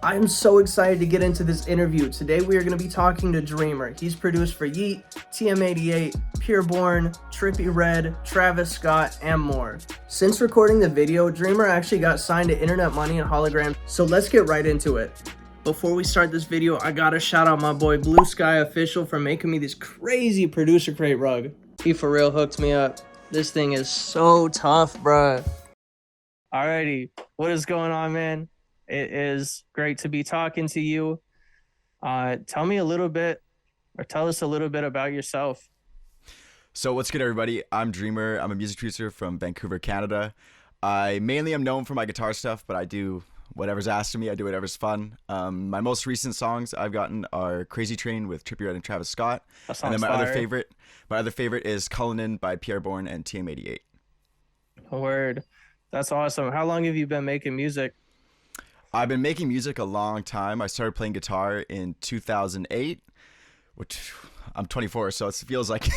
I'm so excited to get into this interview. Today we are going to be talking to Dreamer. He's produced for Yeat, TM88, Pureborn, Trippie Redd, Travis Scott, and more. Since recording the video, Dreamer actually got signed to Internet Money and Hologram, so let's get right into it. Before we start this video, I gotta shout out my boy Blue Sky Official for making me this crazy producer crate rug. He for real hooked me up. This thing is so tough, bruh. Alrighty, what is going on, man? It is great to be talking to you. Tell me a little bit, or tell us a little bit about yourself. So what's good, everybody? I'm Dreamer. I'm a music producer from Vancouver, Canada. I mainly am known for my guitar stuff, but I do whatever's asked of me. I do whatever's fun. My most recent songs I've gotten are Crazy Train with Trippie Redd and Travis Scott. And then my other favorite is Cullinan by Pureborn and TM88. Word. That's awesome. How long have you been making music? I've been making music a long time. I started playing guitar in 2008, which I'm 24, so it feels like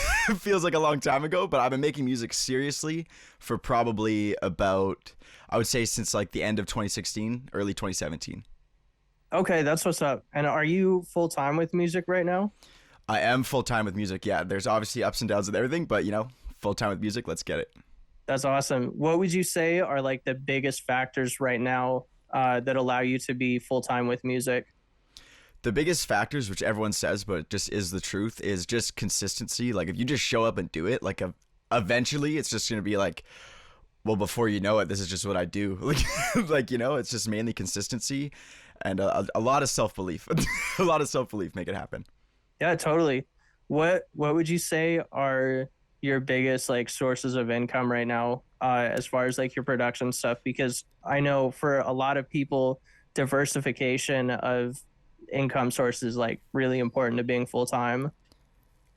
a long time ago, but I've been making music seriously for probably about, I would say, since like the end of 2016, early 2017. Okay, that's what's up. And are you full-time with music right now? I am full-time with music, yeah. There's obviously ups and downs with everything, but full-time with music, let's get it. That's awesome. What would you say are like the biggest factors right now that allow you to be full-time with music? The biggest factors, which everyone says, but it just is the truth, is just consistency. Like if you just show up and do it, like eventually it's just going to be like, well, before you know it, this is just what I do. It's just mainly consistency and a lot of self-belief. A lot of self-belief make it happen. Yeah, totally. What would you say are your biggest like sources of income right now, as far as like your production stuff? Because I know for a lot of people, diversification of income sources like really important to being full-time.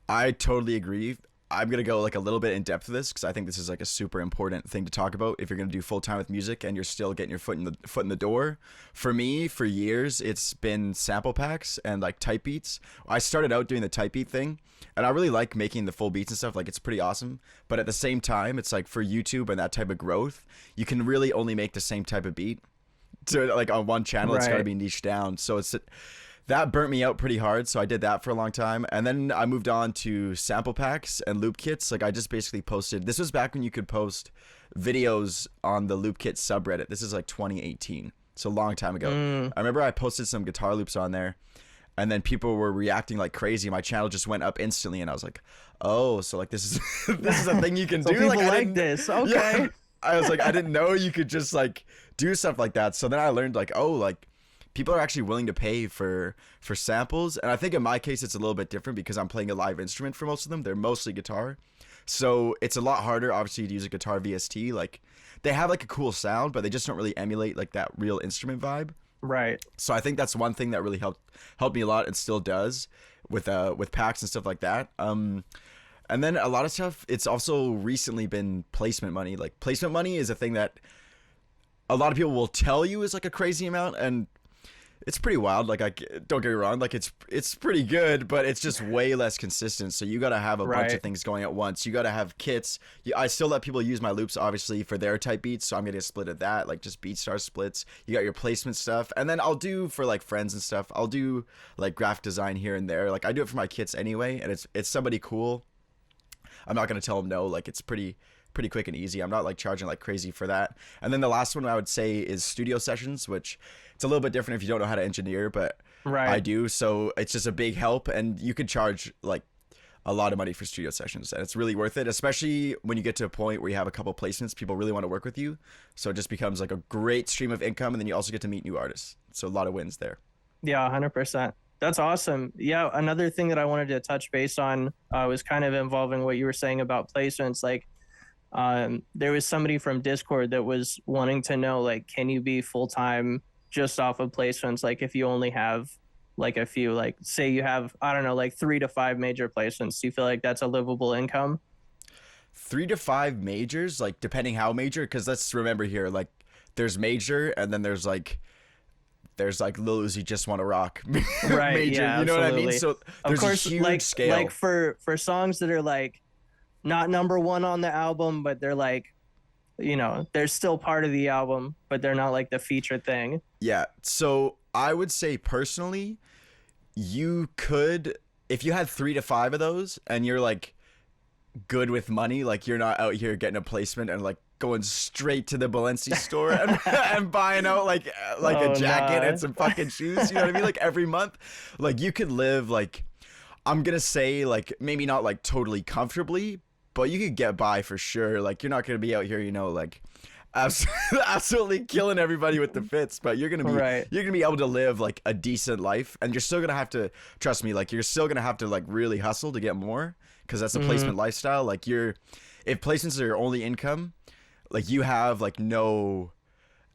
I totally agree. I'm going to go like a little bit in depth with this because I think this is like a super important thing to talk about if you're going to do full-time with music and you're still getting your foot in the door. For me, for years, it's been sample packs and like type beats. I started out doing the type beat thing and I really like making the full beats and stuff. Like it's pretty awesome. But at the same time, it's like for YouTube and that type of growth, you can really only make the same type of beat. So like on one channel, It's got to be niched down. So that burnt me out pretty hard, so I did that for a long time. And then I moved on to sample packs and loop kits. Like I just basically posted, this was back when you could post videos on the loop kit subreddit. This is like 2018, so a long time ago. I remember I posted some guitar loops on there and then people were reacting like crazy. My channel just went up instantly and I was like, oh, so like this is this is a thing you can So do. people like this, okay. Yeah, I was like, I didn't know you could just like do stuff like that. So then I learned like, oh, like people are actually willing to pay for samples. And I think in my case, it's a little bit different because I'm playing a live instrument for most of them. They're mostly guitar. So it's a lot harder, obviously, to use a guitar VST. Like they have like a cool sound, but they just don't really emulate like that real instrument vibe. Right. So I think that's one thing that really helped me a lot and still does with packs and stuff like that. And then a lot of stuff, it's also recently been placement money. Like placement money is a thing that a lot of people will tell you is like a crazy amount, and it's pretty wild. Like don't get me wrong, like it's pretty good, but it's just way less consistent. So you got to have a bunch of things going at once. You got to have kits. I still let people use my loops, obviously, for their type beats. So I'm gonna split at that, like just BeatStar splits. You got your placement stuff, and then I'll do for like friends and stuff. I'll do like graphic design here and there. Like I do it for my kits anyway, and it's somebody cool. I'm not gonna tell them no. Like it's pretty quick and easy. I'm not like charging like crazy for that. And then the last one I would say is studio sessions, which it's a little bit different if you don't know how to engineer, but I do. So it's just a big help, and you could charge like a lot of money for studio sessions, and it's really worth it, especially when you get to a point where you have a couple placements. People really want to work with you, so it just becomes like a great stream of income, and then you also get to meet new artists. So a lot of wins there. Yeah, 100%. That's awesome. Yeah, another thing that I wanted to touch base on was kind of involving what you were saying about placements. Like there was somebody from Discord that was wanting to know, like, can you be full-time just off of placements? Like if you only have like a few, like say you have, I don't know, like 3 to 5 major placements, do you feel like that's a livable income? 3 to 5 majors, like depending how major, because let's remember here, like there's major and then there's like Lil Uzi Just Wanna Rock right major, yeah, you know absolutely. what I mean? So there's of course, a huge like scale. like for songs that are like not number one on the album, but they're like, they're still part of the album, but they're not like the feature thing. Yeah, so I would say personally, you could, if you had 3 to 5 of those and you're like good with money, like you're not out here getting a placement and like going straight to the Balenci store and, and buying out like a jacket and some fucking shoes, you know what I mean? Like every month, like you could live like, I'm gonna say like maybe not like totally comfortably, but you could get by for sure. Like you're not gonna be out here, you know, like absolutely killing everybody with the fits, but you're gonna be able to live like a decent life, and you're still gonna have to, trust me, like you're still gonna have to like really hustle to get more, because that's a placement lifestyle. Like if placements are your only income, like you have like no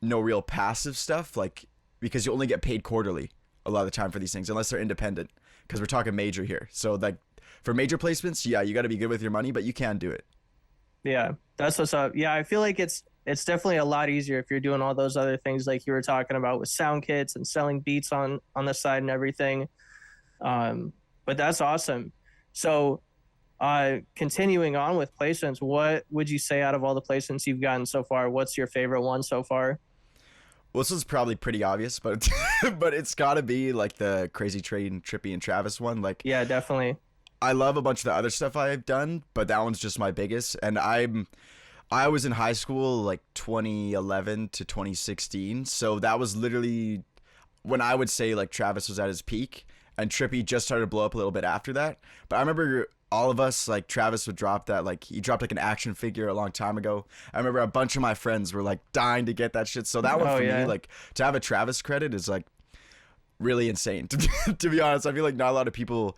real passive stuff, like because you only get paid quarterly a lot of the time for these things, unless they're independent, because we're talking major here. So like for major placements, yeah, you got to be good with your money, but you can do it. Yeah, that's what's up. Yeah, I feel like it's definitely a lot easier if you're doing all those other things like you were talking about with sound kits and selling beats on the side and everything. But that's awesome. So, continuing on with placements, what would you say out of all the placements you've gotten so far, what's your favorite one so far? Well, this is probably pretty obvious, but but it's got to be like the Crazy Train, Trippie, and Travis one. Like, Yeah, definitely. I love a bunch of the other stuff I've done, but that one's just my biggest. And I was in high school like 2011 to 2016, so that was literally when I would say like Travis was at his peak, and Trippie just started to blow up a little bit after that. But I remember all of us, like Travis would drop that, like he dropped like an action figure a long time ago. I remember a bunch of my friends were like dying to get that shit. So that one for me, like to have a Travis credit is like really insane. To be honest, I feel like not a lot of people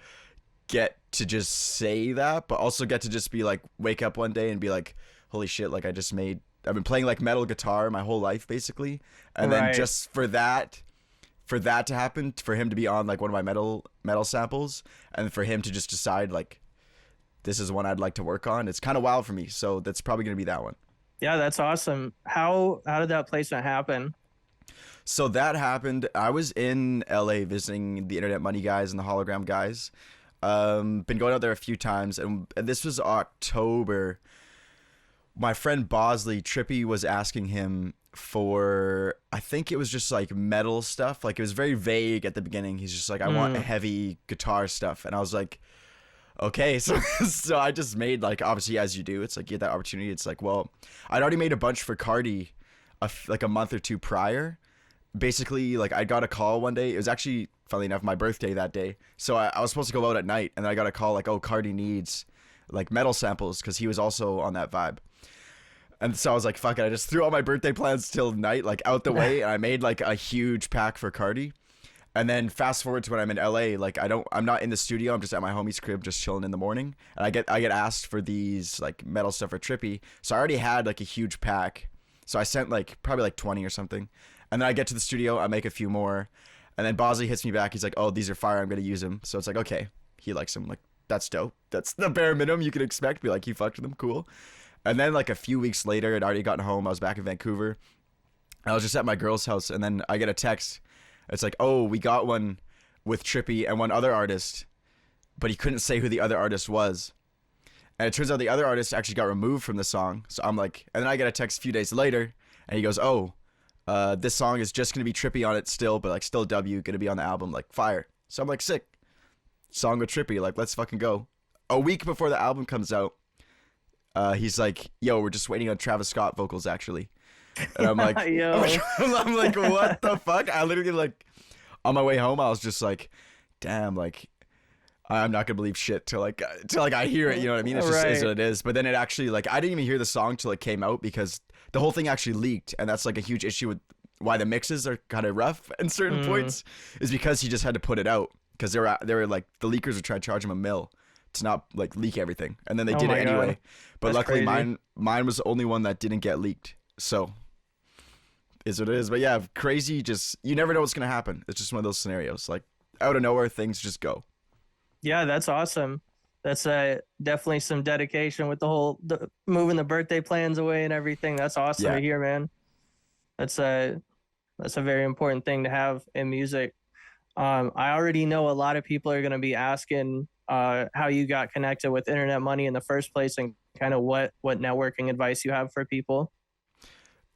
get to just say that, but also get to just be like, wake up one day and be like, holy shit, like I've been playing like metal guitar my whole life basically, and then just for that to happen, for him to be on like one of my metal samples, and for him to just decide like this is one I'd like to work on, it's kind of wild for me. So that's probably gonna be that one. Yeah, that's awesome. How did that placement happen? So that happened, I was in LA visiting the Internet Money guys and the Hologram guys. Been going out there a few times, and this was October. My friend Bosley, Trippie, was asking him for, I think it was just like metal stuff. Like it was very vague at the beginning. He's just like, I want heavy guitar stuff. And I was like, okay. So I just made, like, obviously as you do, it's like you get that opportunity. It's like, well, I'd already made a bunch for Cardi like a month or two prior. Basically, like I got a call one day. It was actually, funnily enough, my birthday that day. So I was supposed to go out at night, and then I got a call like, oh, Cardi needs like metal samples, because he was also on that vibe. And so I was like, fuck it. I just threw all my birthday plans till night, like out the way. And I made like a huge pack for Cardi. And then fast forward to when I'm in LA, like I'm not in the studio. I'm just at my homie's crib, just chilling in the morning. And I get asked for these like metal stuff for Trippie. So I already had like a huge pack. So I sent like probably like 20 or something. And then I get to the studio, I make a few more. And then Bosley hits me back. He's like, oh, these are fire. I'm going to use them. So it's like, okay, he likes them. Like, that's dope. That's the bare minimum you could expect. Be like, he fucked with them. Cool. And then like a few weeks later, I'd already gotten home. I was back in Vancouver. I was just at my girl's house, and then I get a text. It's like, oh, we got one with Trippie and one other artist, but he couldn't say who the other artist was. And it turns out the other artist actually got removed from the song. So I'm like, and then I get a text a few days later, and he goes, oh, this song is just going to be Trippie on it still, but like still W, going to be on the album, like fire. So I'm like, sick. Song with Trippie, like let's fucking go. A week before the album comes out, he's like, yo, we're just waiting on Travis Scott vocals actually. And I'm like, I'm like, what the fuck? I literally, like, on my way home, I was just like, damn, like, I'm not gonna believe shit till I hear it, you know what I mean? It just is what it is. But then it actually, like, I didn't even hear the song till it came out, because the whole thing actually leaked, and that's like a huge issue with why the mixes are kind of rough at certain points, is because he just had to put it out, because they were like, the leakers were trying to charge him $1 million to not like leak everything, and then they did it anyway. God. But that's luckily crazy. mine was the only one that didn't get leaked. So is what it is. But yeah, crazy. Just, you never know what's gonna happen. It's just one of those scenarios. Like out of nowhere, things just go. Yeah, that's awesome. That's definitely some dedication with moving the birthday plans away and everything. That's awesome to hear, man. That's a very important thing to have in music. I already know a lot of people are going to be asking how you got connected with Internet Money in the first place, and kind of what networking advice you have for people.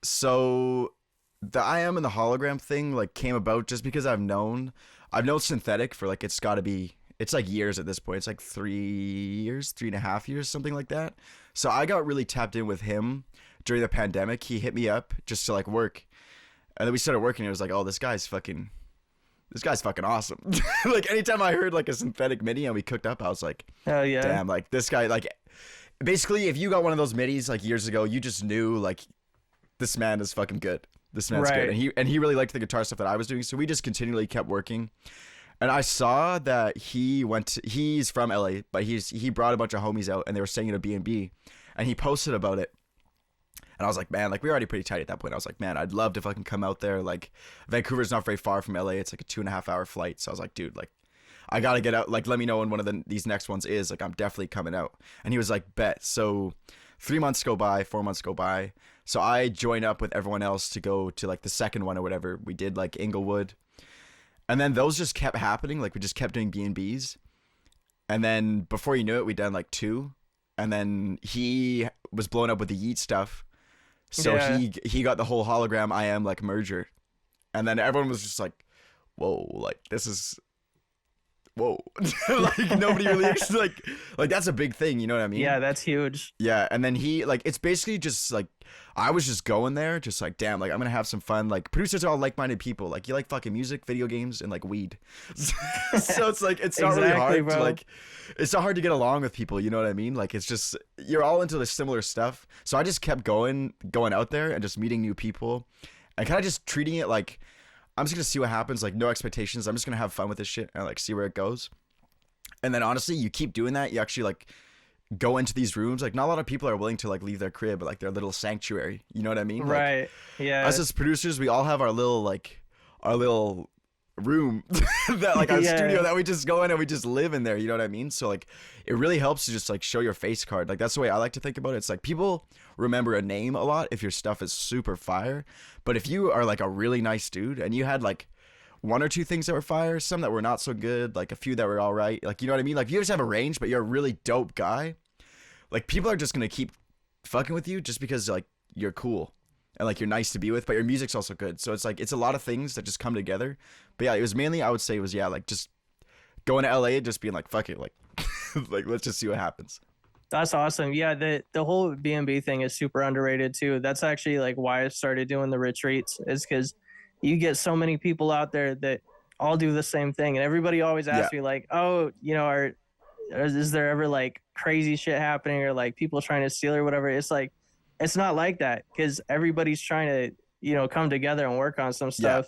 So the I am and the hologram thing like came about just because I've known synthetic for like it's like years at this point. It's like 3 years, 3.5 years, something like that. So I got really tapped in with him during the pandemic. He hit me up just to like work, and then we started working. And it was like, oh, this guy's fucking awesome. Like anytime I heard like a synthetic MIDI and we cooked up, I was like, Hell yeah. damn, like this guy, like basically if you got one of those MIDIs like years ago, you just knew like this man is fucking good. This man's Right. good. And he really liked the guitar stuff that I was doing. So we just continually kept working. And I saw that he's from LA, but he brought a bunch of homies out and they were staying in a B&B, and he posted about it. And I was like, man, like we were already pretty tight at that point. I was like, man, I'd love to fucking come out there. Like Vancouver's not very far from LA. It's like a 2.5 hour flight. So I was like, dude, like I gotta get out. Like let me know when one of these next ones is. Like I'm definitely coming out. And he was like, bet. So 3 months go by, 4 months go by. So I join up with everyone else to go to like the second one or whatever. We did like Inglewood. And then those just kept happening. Like we just kept doing B&Bs. And then before you knew it, we done like 2. And then he was blown up with the Yeat stuff. So Yeah. he got the whole hologram I am like merger. And then everyone was just like, whoa, like this is whoa. Like nobody really like that's a big thing, you know what I mean? Yeah, that's huge. Yeah, and then he like it's basically just like I was just going there, just like damn, like I'm gonna have some fun. Like producers are all like-minded people. Like you like fucking music, video games, and like weed. So it's like it's not really Exactly, hard to bro. like it's not hard to get along with people. You know what I mean? Like it's just you're all into the similar stuff. So I just kept going out there and just meeting new people, and kind of just treating it like I'm just gonna see what happens. Like no expectations. I'm just gonna have fun with this shit and like see where it goes. And then honestly, you keep doing that, you actually like go into these rooms. Like not a lot of people are willing to like leave their crib, like their little sanctuary. You know what I mean? Like, Right. Yeah. us as producers, we all have our little room that like our Yeah. studio that we just go in and we just live in there. You know what I mean? So like it really helps to just like show your face card. Like that's the way I like to think about it. It's like people remember a name a lot if your stuff is super fire, but if you are like a really nice dude and you had like 1 or 2 things that were fire, some that were not so good, like a few that were all right, like you know what I mean? Like if you just have a range but you're a really dope guy, like people are just gonna keep fucking with you just because like you're cool and like you're nice to be with, but your music's also good. So it's like it's a lot of things that just come together. But yeah, it was mainly I would say it was like just going to LA and just being like fuck it, like like let's just see what happens. That's awesome. Yeah, the whole B&B thing is super underrated too. That's actually like why I started doing the retreats, is because you get so many people out there that all do the same thing, and everybody always asks me like, oh, you know, is there ever like crazy shit happening or like people trying to steal or whatever? It's like it's not like that, because everybody's trying to, you know, come together and work on some stuff.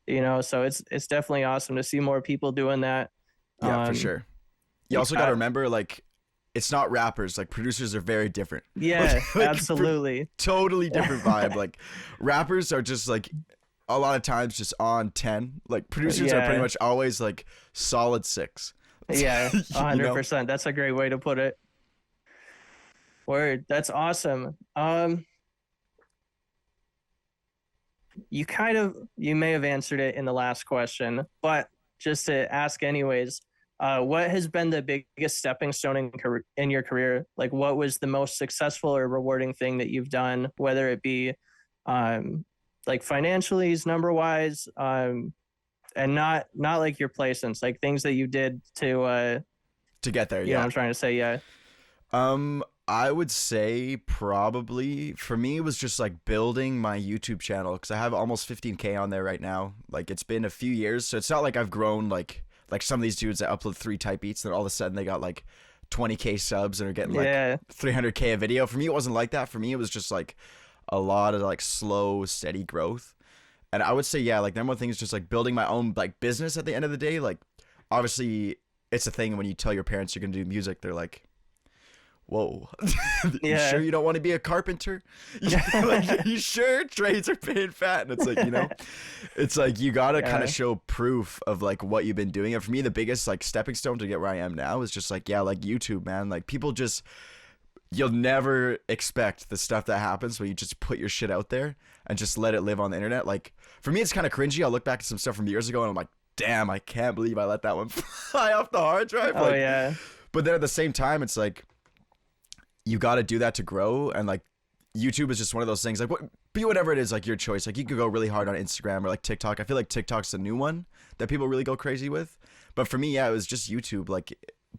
You know, so it's definitely awesome to see more people doing that. Yeah, for sure. You also got to remember, like, it's not rappers. Like, producers are very different. Yeah, like, absolutely. Totally different vibe. Like, rappers are just, like, a lot of times just on 10. Like, producers are pretty much always, like, solid 6. Yeah, 100%. You know? That's a great way to put it. Word. That's awesome. You may have answered it in the last question, but just to ask anyways, what has been the biggest stepping stone in your career? Like, what was the most successful or rewarding thing that you've done, whether it be like financially, number wise, and not like your placements, like things that you did to get there. You know what I'm trying to say? Yeah. I would say probably for me it was just like building my YouTube channel, because I have almost 15K on there right now. Like it's been a few years, so it's not like I've grown like some of these dudes that upload 3 type beats and then all of a sudden they got like 20K subs and are getting like 300K a video. For me it wasn't like that. For me it was just like a lot of like slow, steady growth. And I would say like number one thing is just like building my own like business at the end of the day. Like obviously it's a thing when you tell your parents you're gonna do music, they're like, whoa, you sure you don't want to be a carpenter? Like, you sure trades are paying fat? And it's like, you know, it's like you gotta kind of show proof of like what you've been doing. And for me the biggest like stepping stone to get where I am now is just like like YouTube, man. Like people just, you'll never expect the stuff that happens when you just put your shit out there and just let it live on the internet. Like for me it's kind of cringy. I'll look back at some stuff from years ago and I'm like, damn, I can't believe I let that one fly off the hard drive. But then at the same time it's like you got to do that to grow. And like YouTube is just one of those things. Like what be whatever it is, like your choice. Like you could go really hard on Instagram or like TikTok. I feel like TikTok's the new one that people really go crazy with. But for me, yeah, it was just YouTube. Like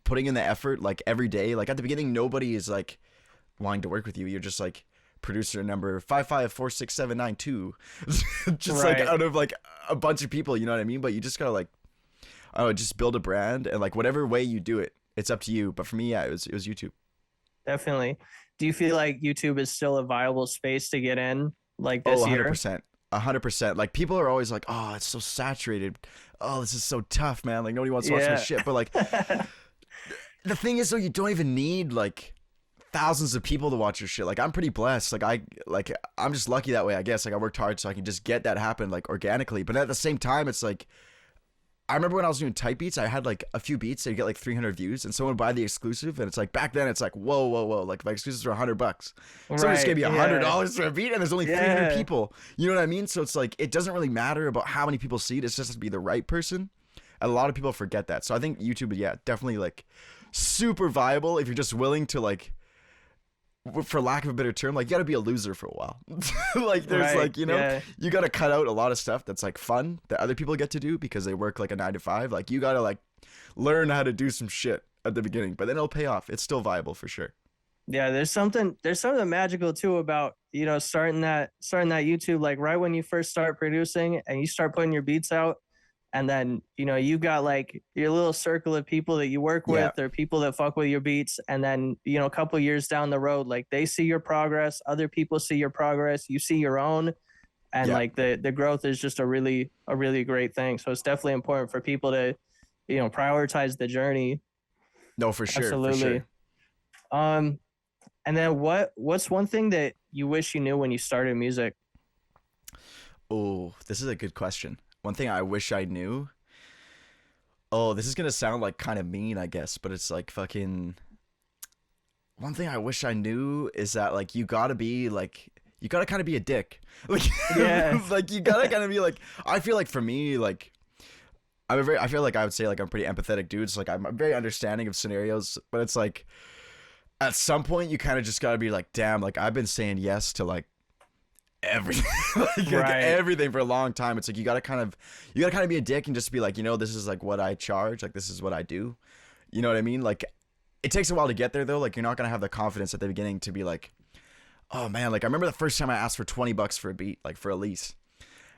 putting in the effort, like every day. Like at the beginning, nobody is like wanting to work with you. You're just like producer number 5546792, just like out of like a bunch of people. You know what I mean? But you just gotta like, oh, just build a brand and like whatever way you do it, it's up to you. But for me, yeah, it was YouTube. Definitely. Do you feel like YouTube is still a viable space to get in like Oh, this year? 100%. 100%. Like people are always like, oh, it's so saturated. Oh, this is so tough, man. Like nobody wants to watch my shit. But like the thing is though, you don't even need like thousands of people to watch your shit. Like I'm pretty blessed. I'm just lucky that way, I guess. Like I worked hard so I can just get that happen like organically. But at the same time, it's like I remember when I was doing type beats, I had like a few beats that you get like 300 views, and someone would buy the exclusive, and it's like back then it's like whoa, whoa, whoa, like my exclusives are $100. Someone just gave me $100 for a beat, and there's only 300 people. You know what I mean? So it's like it doesn't really matter about how many people see it. It's just to be the right person. And a lot of people forget that. So I think YouTube, yeah, definitely like super viable if you're just willing to like, for lack of a better term, like you gotta be a loser for a while. Like there's like, you know, you gotta cut out a lot of stuff that's like fun that other people get to do because they work like a 9 to 5. Like you gotta like learn how to do some shit at the beginning, but then it'll pay off. It's still viable for sure. Yeah, there's something magical too about, you know, starting that YouTube, like right when you first start producing and you start putting your beats out. And then, you know, you got like your little circle of people that you work with or people that fuck with your beats. And then, you know, a couple years down the road, like they see your progress, other people see your progress, you see your own. And like the growth is just a really great thing. So it's definitely important for people to, you know, prioritize the journey. No, for sure. Absolutely. For sure. And then what's one thing that you wish you knew when you started music? Oh, this is a good question. One thing I wish I knew. Oh, this is gonna sound like kind of mean, I guess, but it's like fucking. One thing I wish I knew is that like you gotta kind of be a dick. Like, like you gotta kind of be like. I feel like for me, like, I feel like I would say like I'm a pretty empathetic dude. So like I'm very understanding of scenarios, but it's like, at some point you kind of just gotta be like, damn, like I've been saying yes to like everything like everything for a long time. It's like you gotta kind of be a dick and just be like, you know, this is like what I charge, like this is what I do, you know what I mean? Like it takes a while to get there though. Like you're not gonna have the confidence at the beginning to be like, oh man, like I remember the first time I asked for $20 for a beat, like for a lease,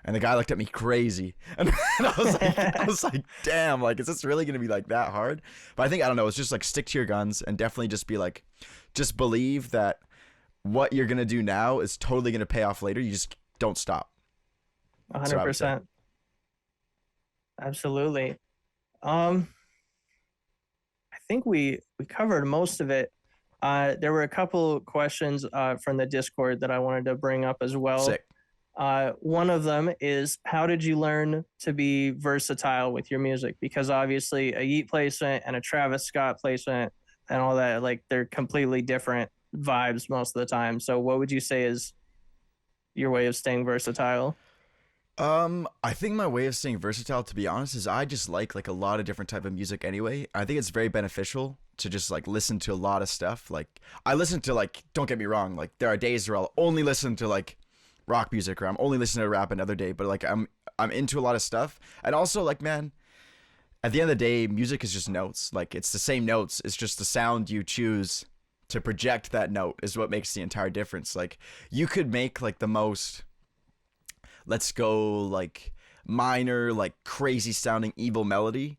and the guy looked at me crazy, and I was like damn, like is this really gonna be like that hard? But I think, I don't know, it's just like stick to your guns and definitely just be like, just believe that what you're going to do now is totally going to pay off later. You just don't stop. 100%. Absolutely. I think we covered most of it. There were a couple questions from the Discord that I wanted to bring up as well. Sick. One of them is, how did you learn to be versatile with your music? Because obviously a Yeat placement and a Travis Scott placement and all that, like they're completely different vibes most of the time. So what would you say is your way of staying versatile? I think my way of staying versatile, to be honest, is I just like a lot of different type of music anyway. I think it's very beneficial to just like listen to a lot of stuff. Like I listen to like, don't get me wrong, like there are days where I'll only listen to like rock music, or I'm only listening to rap another day, but like I'm into a lot of stuff. And also like, man, at the end of the day, music is just notes. Like it's the same notes. It's just the sound you choose to project that note is what makes the entire difference. Like you could make like the most, let's go like minor, like crazy sounding evil melody,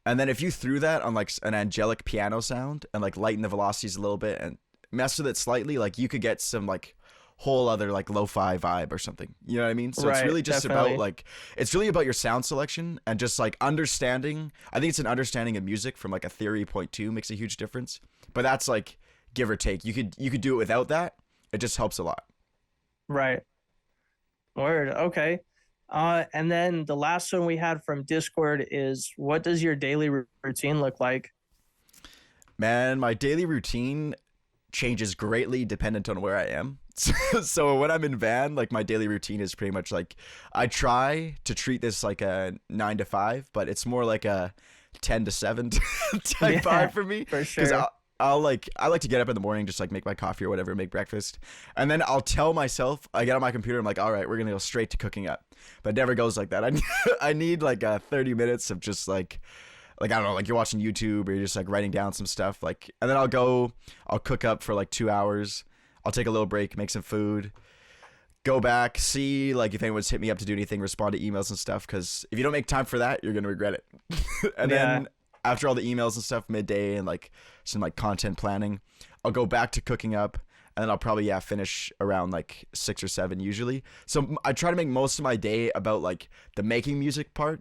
and then if you threw that on like an angelic piano sound and like lighten the velocities a little bit and mess with it slightly, like you could get some like whole other like lo-fi vibe or something, you know what I mean? So it's really just about like, it's really about your sound selection and just like understanding. I think it's an understanding of music from like a theory point too makes a huge difference, but that's like give or take. You could do it without that. It just helps a lot. Right. Word. Okay. And then the last one we had from Discord is, what does your daily routine look like? Man, my daily routine changes greatly dependent on where I am. So when I'm in van, like my daily routine is pretty much like, I try to treat this like a 9 to 5, but it's more like a 10 to 7 type vibe for me. For sure. I like to get up in the morning, just like make my coffee or whatever, make breakfast, and then I'll tell myself, I get on my computer, I'm like, all right, we're gonna go straight to cooking up, but it never goes like that. I need like 30 minutes of just like I don't know, like you're watching YouTube or you're just like writing down some stuff, like, and then I'll cook up for like 2 hours. I'll take a little break, make some food, go back, see like if anyone's hit me up to do anything, respond to emails and stuff. Because if you don't make time for that, you're gonna regret it. And then after all the emails and stuff, midday and like some like content planning, I'll go back to cooking up, and then I'll probably finish around like 6 or 7 usually. So I try to make most of my day about like the making music part,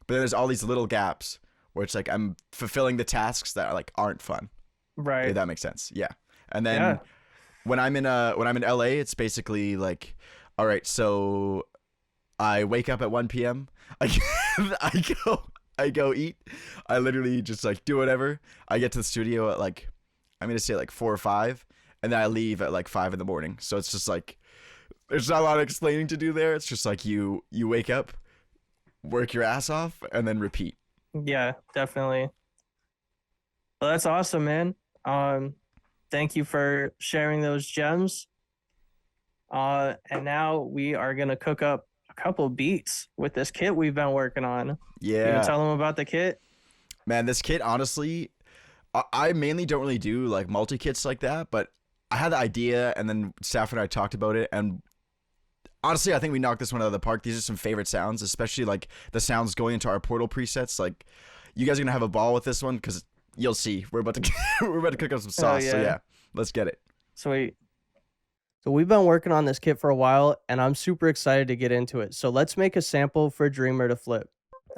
but then there's all these little gaps where it's like I'm fulfilling the tasks that like aren't fun. Right. If that makes sense. Yeah. And then when I'm in LA, it's basically like, all right, so I wake up at 1 p.m. I go eat. I literally just like do whatever. I get to the studio at like, I'm gonna say like 4 or 5, and then I leave at like 5 in the morning. So it's just like there's not a lot of explaining to do there. It's just like you wake up, work your ass off, and then repeat. Yeah, definitely. Well, that's awesome, man. Thank you for sharing those gems. And now we are gonna cook up a couple beats with this kit we've been working on. You gonna tell them about the kit? Man, this kit, honestly, I mainly don't really do like multi kits like that, but I had the idea, and then Stafford and I talked about it, and honestly, I think we knocked this one out of the park. These are some favorite sounds, especially like the sounds going into our Portal presets. Like, you guys are gonna have a ball with this one because you'll see. We're about to cook up some sauce. So yeah, let's get it. Sweet. So we've been working on this kit for a while, and I'm super excited to get into it. So let's make a sample for Dreamer to flip.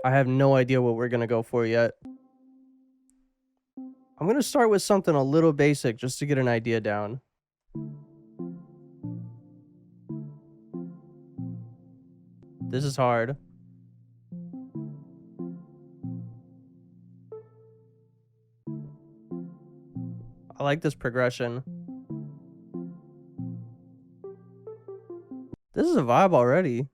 I have no idea what we're gonna go for yet. I'm gonna start with something a little basic just to get an idea down. This is hard. I like this progression. This is a vibe already.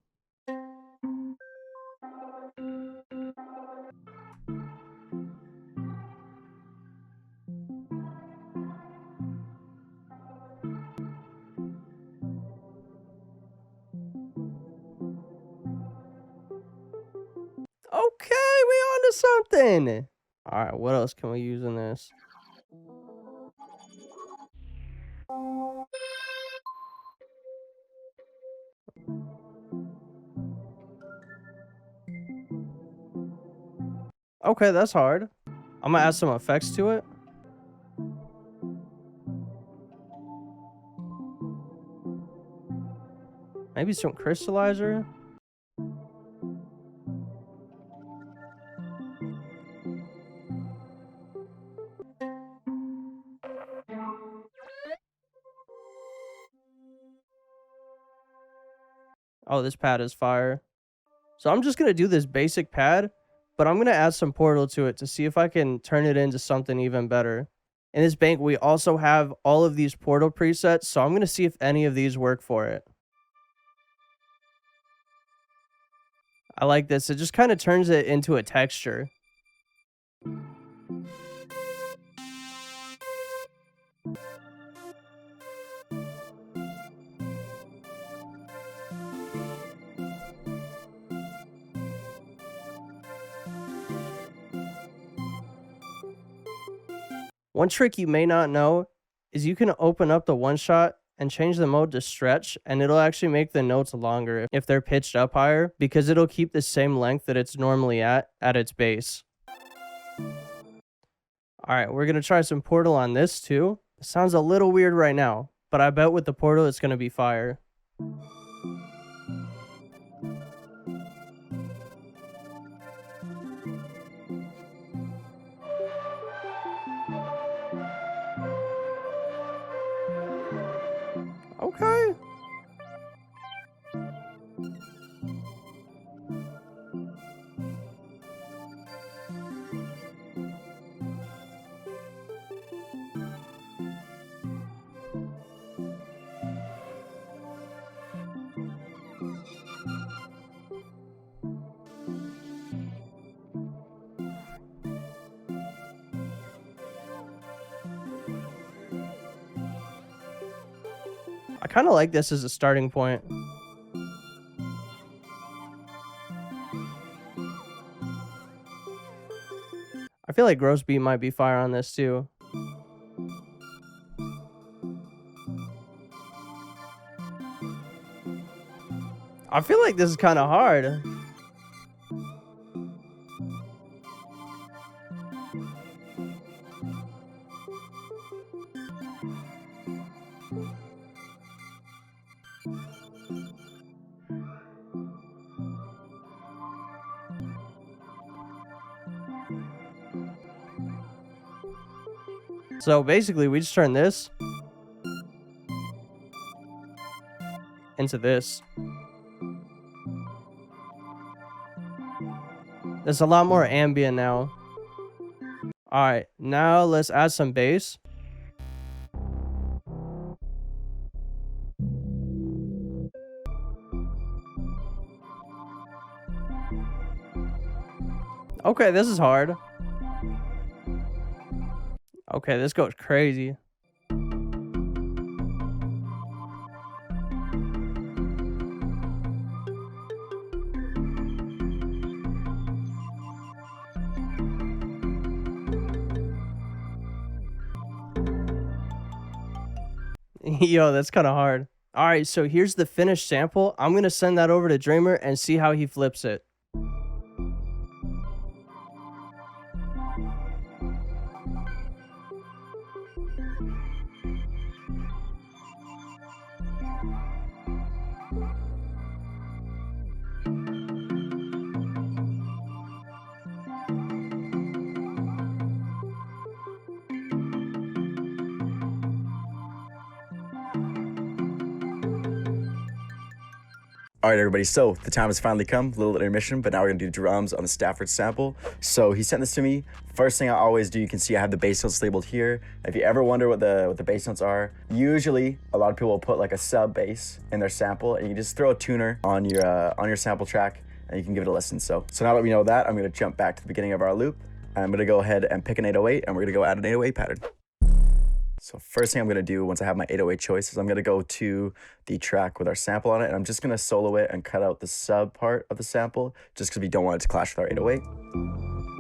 Okay, we on to something. All right, what else can we use in this? Okay, that's hard. I'm gonna add some effects to it. Maybe some crystallizer. Oh, this pad is fire. So I'm just gonna do this basic pad, but I'm gonna add some Portal to it to see if I can turn it into something even better. In this bank, we also have all of these Portal presets, so I'm gonna see if any of these work for it. I like this. It just kind of turns it into a texture. One trick you may not know is you can open up the one shot and change the mode to stretch, and it'll actually make the notes longer if they're pitched up higher, because it'll keep the same length that it's normally at its base. Alright, we're gonna try some Portal on this too. It sounds a little weird right now, but I bet with the Portal it's gonna be fire. Okay. I kind of like this as a starting point. I feel like Gross Beat might be fire on this too. I feel like this is kind of hard. So basically, we just turn this into this. There's a lot more ambient now. Alright, now let's add some bass. Okay, this is hard. Okay, this goes crazy. Yo, that's kind of hard. All right, so here's the finished sample. I'm going to send that over to Dreamer and see how he flips it. All right, everybody, so the time has finally come, a little intermission, but now we're gonna do drums on the Stafford sample. So he sent this to me. First thing I always do, you can see I have the bass notes labeled here. If you ever wonder what the bass notes are, usually a lot of people will put like a sub bass in their sample, and you just throw a tuner on your sample track, and you can give it a listen. So now that we know that, I'm gonna jump back to the beginning of our loop. I'm gonna go ahead and pick an 808, and we're gonna go add an 808 pattern. So first thing I'm gonna do once I have my 808 choice is I'm gonna go to the track with our sample on it, and I'm just gonna solo it and cut out the sub part of the sample just because we don't want it to clash with our 808.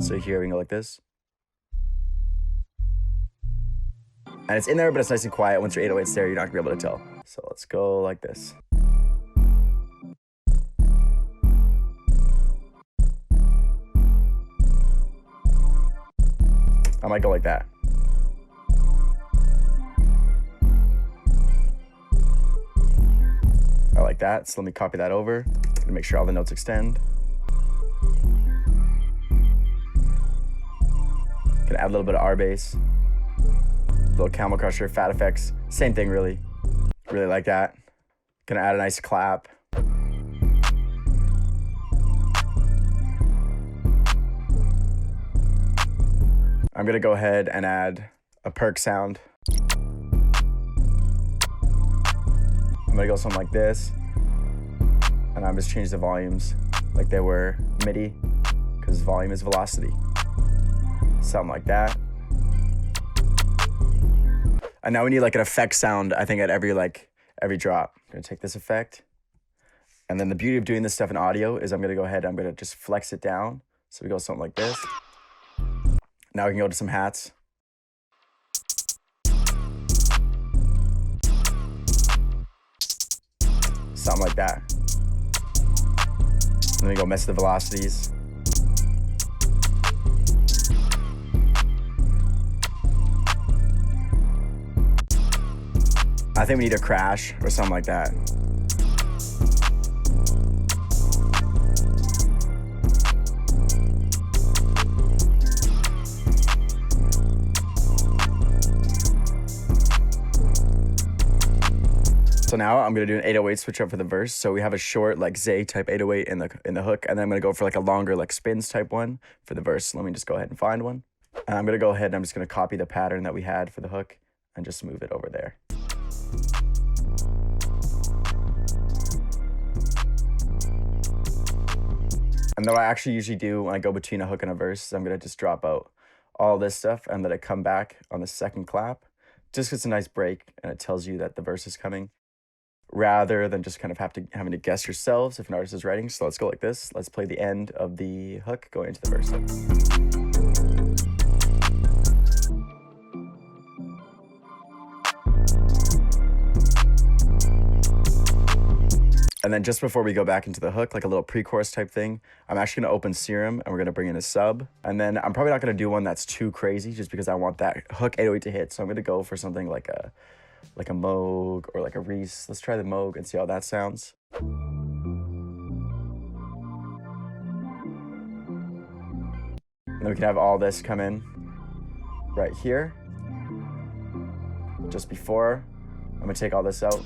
So here we can go like this. And it's in there, but it's nice and quiet. Once your 808's there, you're not gonna be able to tell. So let's go like this. I might go like that. I like that, so let me copy that over to make sure all the notes extend. Gonna add a little bit of R bass, a little camel crusher, fat effects, same thing really. Really like that. Gonna add a nice clap. I'm gonna go ahead and add a perk sound. I'm gonna go something like this, and I'm just changing the volumes like they were MIDI, because volume is velocity. Something like that. And now we need like an effect sound, I think, at every drop. I'm gonna take this effect, and then the beauty of doing this stuff in audio is I'm gonna go ahead, I'm gonna just flex it down. So we go something like this. Now we can go to some hats. Something like that. Then we go mess with the velocities. I think we need a crash or something like that. So now I'm gonna do an 808 switch up for the verse. So we have a short like Zay type 808 in the hook, and then I'm gonna go for like a longer like spins type one for the verse. Let me just go ahead and find one. And I'm gonna go ahead and I'm just gonna copy the pattern that we had for the hook and just move it over there. And what I actually usually do when I go between a hook and a verse is I'm gonna just drop out all this stuff and let it come back on the second clap. Just 'cause it's a nice break and it tells you that the verse is coming. rather than just kind of having to guess yourselves if an artist is writing. So let's go like this. Let's play the end of the hook going into the verse. And then just before we go back into the hook, like a little pre-chorus type thing, I'm actually gonna open Serum and we're gonna bring in a sub. And then I'm probably not gonna do one that's too crazy just because I want that hook 808 to hit. So I'm gonna go for something like a Moog or like a Reese. Let's try the Moog and see how that sounds. And then we can have all this come in right here. Just before, I'm gonna take all this out.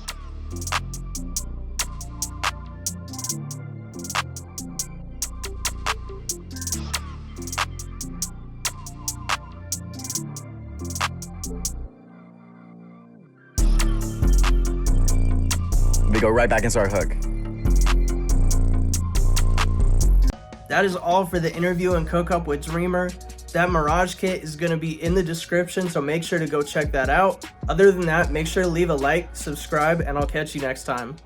We go right back into our hook. That is all for the interview and cook up with Dreamer. That Mirage kit is going to be in the description, so make sure to go check that out. Other than that, make sure to leave a like, subscribe, and I'll catch you next time.